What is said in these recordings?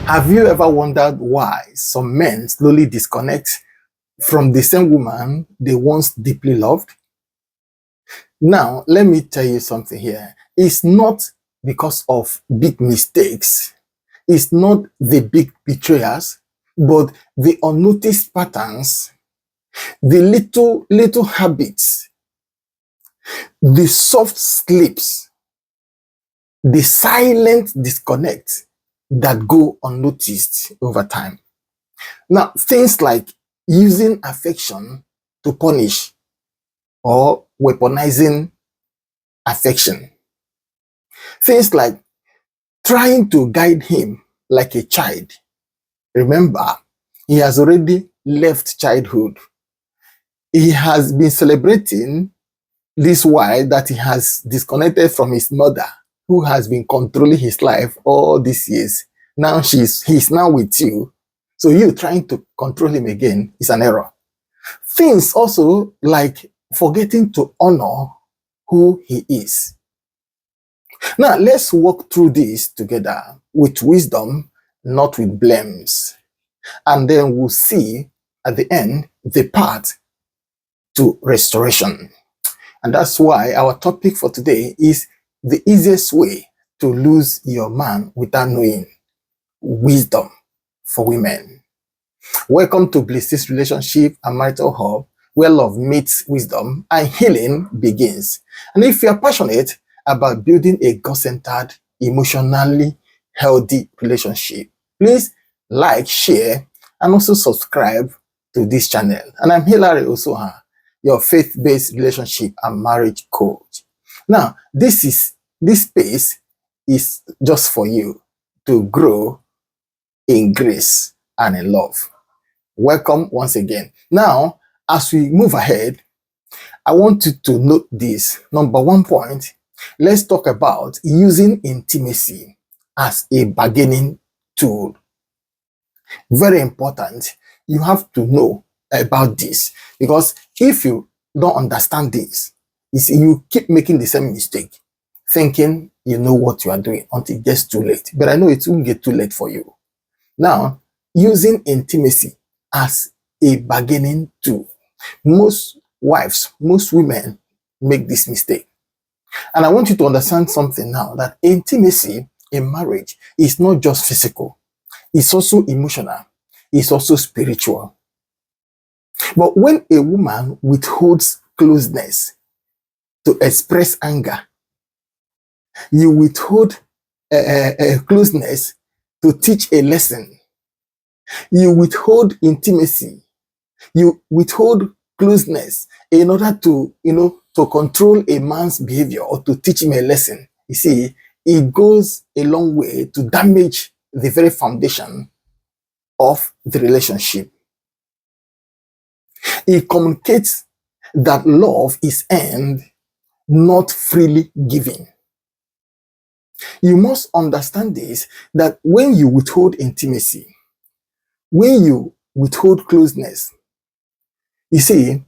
Have you ever wondered why some men slowly disconnect from the same woman they once deeply loved? Now, let me tell you something here. It's not because of big mistakes, it's not the big betrayers, but the unnoticed patterns, the little habits, the soft slips, the silent disconnect that go unnoticed over time. Now, things like using affection to punish or weaponizing affection. Things like trying to guide him like a child. Remember, he has already left childhood. He has been celebrating this while that he has disconnected from his mother, who has been controlling his life all these years. Now he's now with you. So you trying to control him again is an error. Things also like forgetting to honor who he is. Now, let's walk through this together with wisdom, not with blames. And then we'll see at the end the path to restoration. And that's why our topic for today is the easiest way to lose your man without knowing. Wisdom for women. Welcome to BlissHills Relationship Marital Hub, where love meets wisdom and healing begins. And if you are passionate about building a God-centered, emotionally healthy relationship, please like, share, and also subscribe to this channel. And I'm Hilary Osoha, your faith-based relationship and marriage coach. Now, this space is just for you to grow in grace and in love. Welcome once again. Now, as we move ahead, I want you to note this. Number one point, let's talk about using intimacy as a bargaining tool. Very important. You have to know about this, because if you don't understand this, you keep making the same mistake, thinking you know what you are doing until it gets too late. But I know it won't get too late for you. Now, using intimacy as a bargaining tool. Most wives, most women make this mistake. And I want you to understand something now, that intimacy in marriage is not just physical. It's also emotional. It's also spiritual. But when a woman withholds closeness to express anger, you withhold closeness to teach a lesson. You withhold intimacy. You withhold closeness in order to, to control a man's behavior or to teach him a lesson. You see, it goes a long way to damage the very foundation of the relationship. It communicates that love is earned, not freely given. You must understand this, that when you withhold intimacy, when you withhold closeness, you see,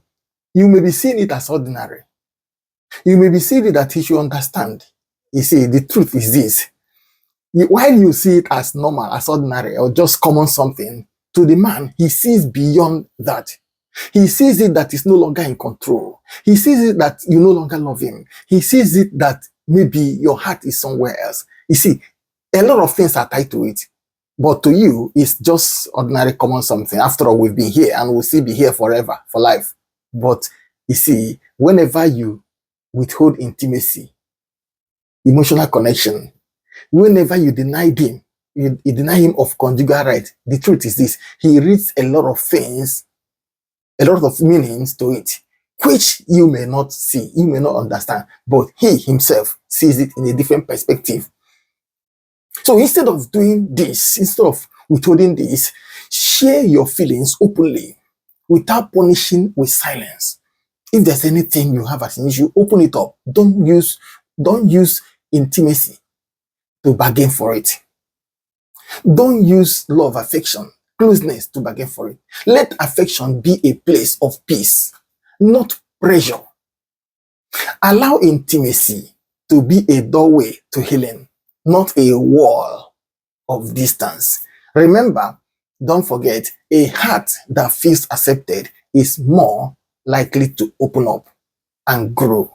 you may be seeing it as ordinary. You may be seeing it that he should understand. You see, the truth is this. While you see it as normal, as ordinary, or just common something, to the man, he sees beyond that. He sees it that he's no longer in control. He sees it that you no longer love him. He sees it that maybe your heart is somewhere else. You see, a lot of things are tied to it. But to you, it's just ordinary, common something. After all, we've been here and we'll still be here forever, for life. But you see, whenever you withhold intimacy, emotional connection, whenever you denied him, you deny him of conjugal right, the truth is this: he reads a lot of things, a lot of meanings to it, which you may not see, you may not understand, but he himself sees it in a different perspective. So instead of doing this, instead of withholding this, share your feelings openly without punishing with silence. If there's anything you have as an issue, open it up. Don't use intimacy to bargain for it. Don't use love, affection, closeness to bargain for it. Let affection be a place of peace, not pressure. Allow intimacy to be a doorway to healing, not a wall of distance. Remember, don't forget, a heart that feels accepted is more likely to open up and grow.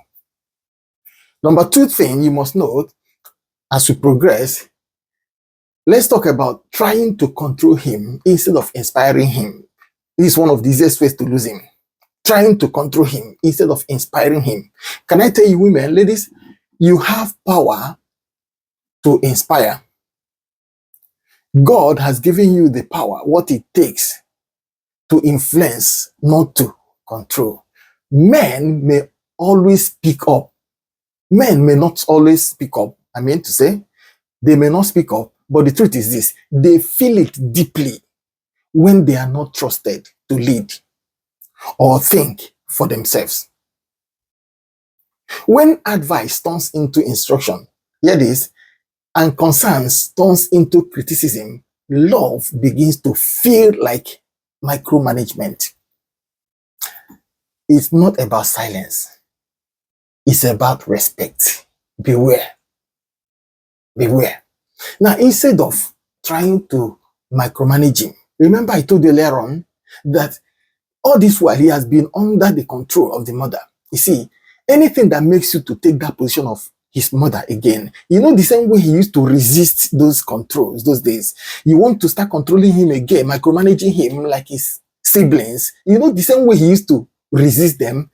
Number two thing you must note as we progress, let's talk about trying to control him instead of inspiring him. This is one of the easiest ways to lose him. Trying to control him instead of inspiring him. Can I tell you, women, ladies, you have power to inspire. God has given you the power, what it takes to influence, not to control. Men may always speak up. Men may not always speak up. I mean to say, they may not speak up, but the truth is this, they feel it deeply when they are not trusted to lead or think for themselves. When advice turns into instruction, hear this, and concerns turns into criticism, love begins to feel like micromanagement. It's not about silence. It's about respect. Beware. Beware. Now, instead of trying to micromanage him, remember I told you earlier on that all this while he has been under the control of the mother. You see, anything that makes you to take that position of his mother again, you know, the same way he used to resist those controls those days, you want to start controlling him again, micromanaging him like his siblings, you know, the same way he used to resist them,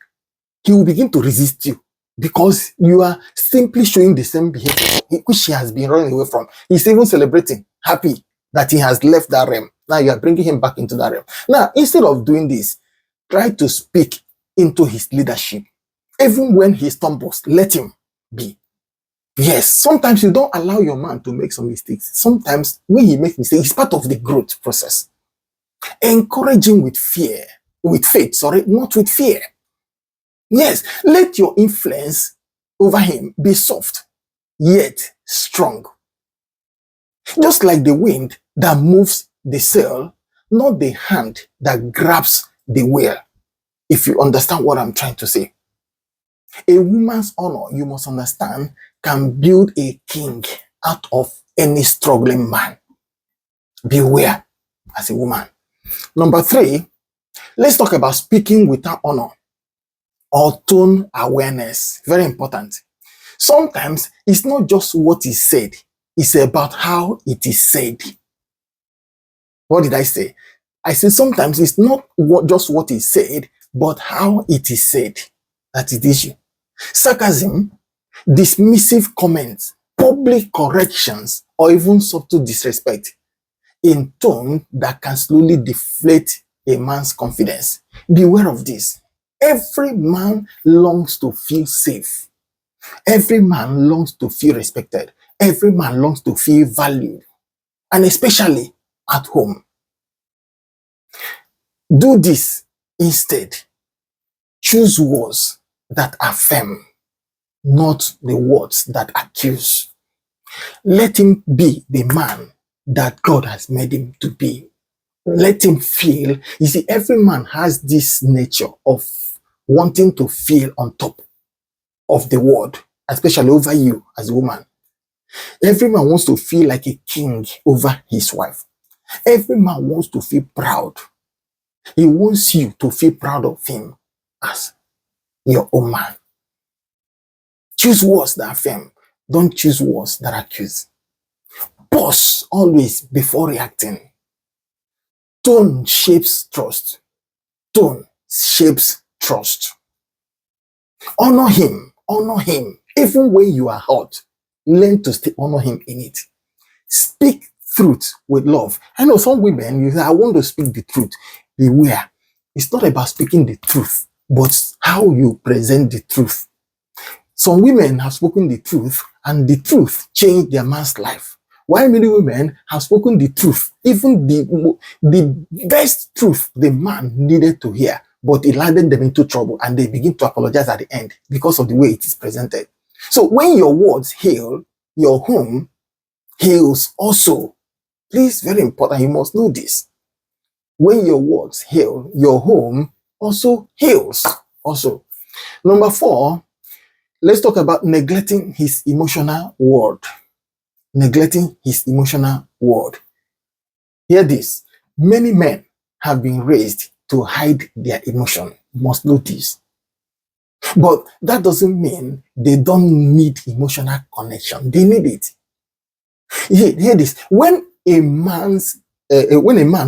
he will begin to resist you because you are simply showing the same behavior which he has been running away from. He's even celebrating, happy that he has left that realm. Now you are bringing him back into that realm. Now, instead of doing this, try to speak into his leadership. Even when he stumbles, let him be. Yes, sometimes you don't allow your man to make some mistakes. Sometimes when he makes mistakes, it's part of the growth process. Encourage him with faith, not with fear. Yes, let your influence over him be soft, yet strong. Just like the wind that moves the sail, not the hand that grabs the wheel. If you understand what I'm trying to say. A woman's honor, you must understand, can build a king out of any struggling man. Beware as a woman. Number three, let's talk about speaking without honor or tone awareness. Very important. Sometimes it's not just what is said, it's about how it is said. What did I say? I said sometimes it's not just what is said, but how it is said. That is the issue. Sarcasm, dismissive comments, public corrections, or even subtle disrespect in tone that can slowly deflate a man's confidence. Beware of this. Every man longs to feel safe. Every man longs to feel respected. Every man longs to feel valued, and especially at home. Do this instead. Choose words that affirm, not the words that accuse. Let him be the man that God has made him to be. Let him feel. You see, every man has this nature of wanting to feel on top of the world, especially over you as a woman. Every man wants to feel like a king over his wife. Every man wants to feel proud. He wants you to feel proud of him as your own man. Choose words that affirm. Don't choose words that accuse. Pause always before reacting. Tone shapes trust. Tone shapes trust. Honor him. Honor him. Even when you are hurt, learn to still honor him in it. Speak truth with love. I know some women, you say, I want to speak the truth. Beware. It's not about speaking the truth, but how you present the truth. Some women have spoken the truth, and the truth changed their man's life. While many women have spoken the truth, even the best truth the man needed to hear, but it landed them into trouble, and they begin to apologize at the end because of the way it is presented. So when your words heal, your home heals also. Please, very important, you must know this. When your words heal, your home also heals. Also. Number 4, let's talk about neglecting his emotional world. Neglecting his emotional world. Hear this. Many men have been raised to hide their emotion. You must know this. But that doesn't mean they don't need emotional connection. They need it. Hear this. When a man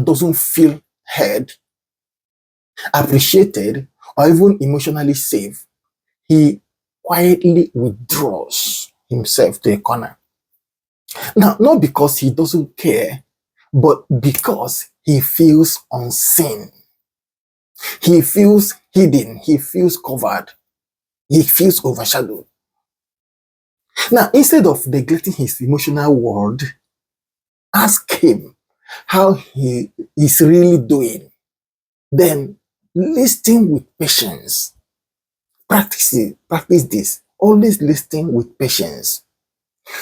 doesn't feel heard, appreciated, or even emotionally safe, he quietly withdraws himself to a corner. Now, not because he doesn't care, but because he feels unseen. He feels hidden. He feels covered. He feels overshadowed. Now, instead of neglecting his emotional world, ask him how he is really doing. Then listen with patience. Practice it. Practice this. Always listen with patience.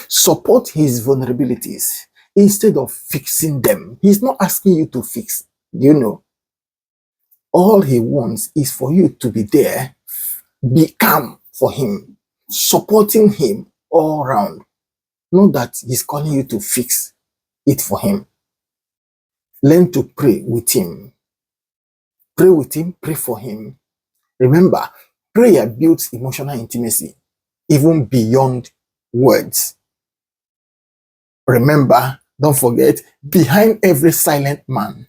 Support his vulnerabilities instead of fixing them. He's not asking you to fix. You know, all he wants is for you to be there, be calm for him, supporting him all around. Not that he's calling you to fix it for him. Learn to pray with him. Pray with him, pray for him. Remember, prayer builds emotional intimacy, even beyond words. Remember, don't forget, behind every silent man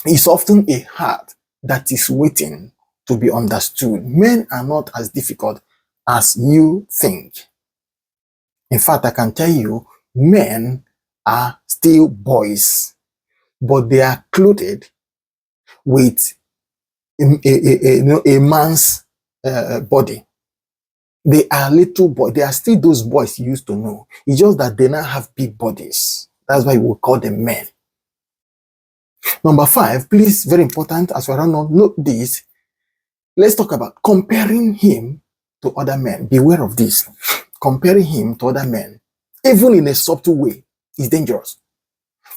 is often a heart that is waiting to be understood. Men are not as difficult as you think. In fact, I can tell you, men are still boys, but they are clothed with a man's body. They are little boys. They are still those boys you used to know. It's just that they now have big bodies. That's why we call them men. Number 5, please, very important as we run on, note this. Let's talk about comparing him to other men. Beware of this. Comparing him to other men, even in a subtle way, is dangerous.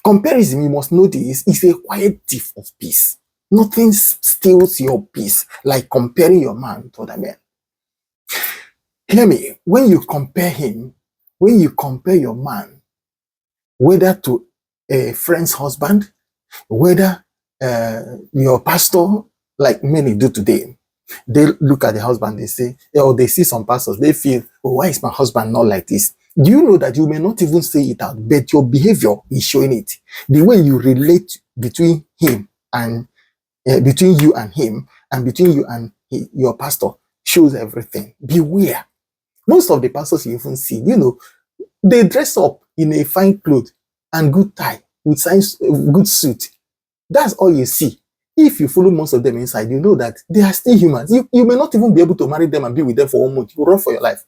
Comparison, you must know this, is a quiet thief of peace. Nothing steals your peace like comparing your man to other men. Hear me, when you compare him, when you compare your man, whether to a friend's husband, whether your pastor, like many do today, they look at the husband, they say, or they see some pastors, they feel, oh, why is my husband not like this? Do you know that you may not even say it out, but your behavior is showing it? The way you relate between him and between you and him, and between you and your pastor, shows everything. Beware. Most of the pastors you even see, you know, they dress up in a fine cloth and good tie with good suit. That's all you see. If you follow most of them inside, you know that they are still humans. You may not even be able to marry them and be with them for 1 month. You run for your life.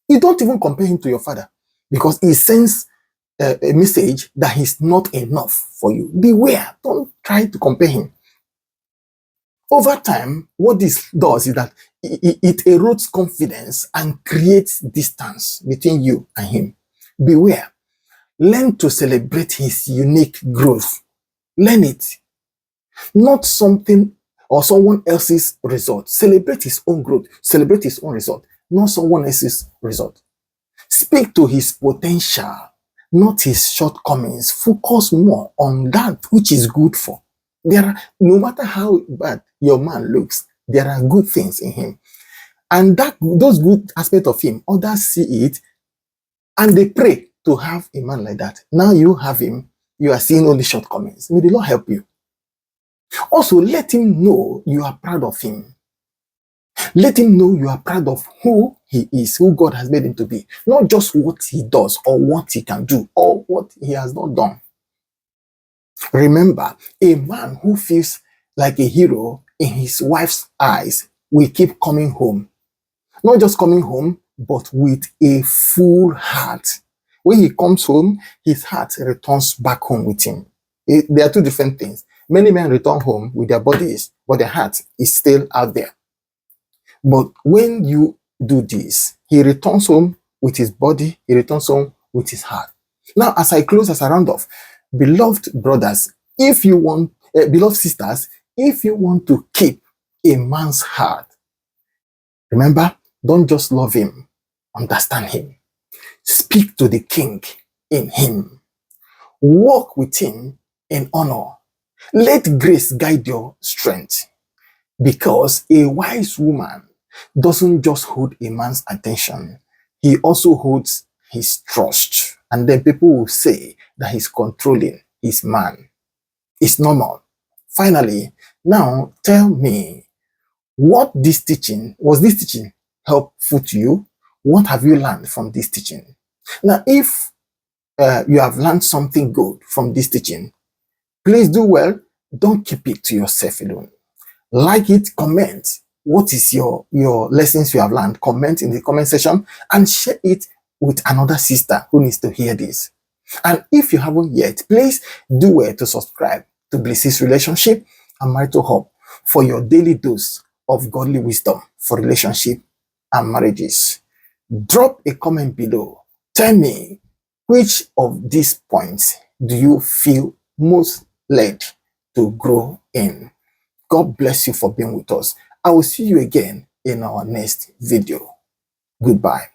You don't even compare him to your father, because he sends a message that he's not enough for you. Beware. Don't try to compare him. Over time, what this does is that it erodes confidence and creates distance between you and him. Beware. Learn to celebrate his unique growth. Learn it. Not something or someone else's result. Celebrate his own growth. Celebrate his own result, not someone else's result. Speak to his potential, not his shortcomings. Focus more on that which is good for. No matter how bad your man looks, there are good things in him. And those good aspects of him, others see it and they pray to have a man like that. Now you have him, you are seeing only shortcomings. May the Lord help you. Also, let him know you are proud of him. Let him know you are proud of who he is, who God has made him to be. Not just what he does or what he can do or what he has not done. Remember, a man who feels like a hero in his wife's eyes will keep coming home. Not just coming home, but with a full heart. When he comes home, his heart returns back home with him. There are two different things. Many men return home with their bodies, but their heart is still out there. But when you do this, he returns home with his body, he returns home with his heart. Now, as I close, as I round off, beloved brothers, if you want, beloved sisters, if you want to keep a man's heart, remember, don't just love him, understand him. Speak to the king in him. Walk with him in honor. Let grace guide your strength, because a wise woman doesn't just hold a man's attention, he also holds his trust. And then people will say that he's controlling his man. It's normal. Finally, now tell me, was this teaching helpful to you? What have you learned from this teaching? Now, if you have learned something good from this teaching, please do well. Don't keep it to yourself alone. Like it, comment. What is your lessons you have learned? Comment in the comment section and share it with another sister who needs to hear this. And if you haven't yet, please do well to subscribe to BlissHills Relationship and Marital Hub for your daily dose of godly wisdom for relationship and marriages. Drop a comment below. Tell me, which of these points do you feel most led to grow in? God bless you for being with us. I will see you again in our next video. Goodbye.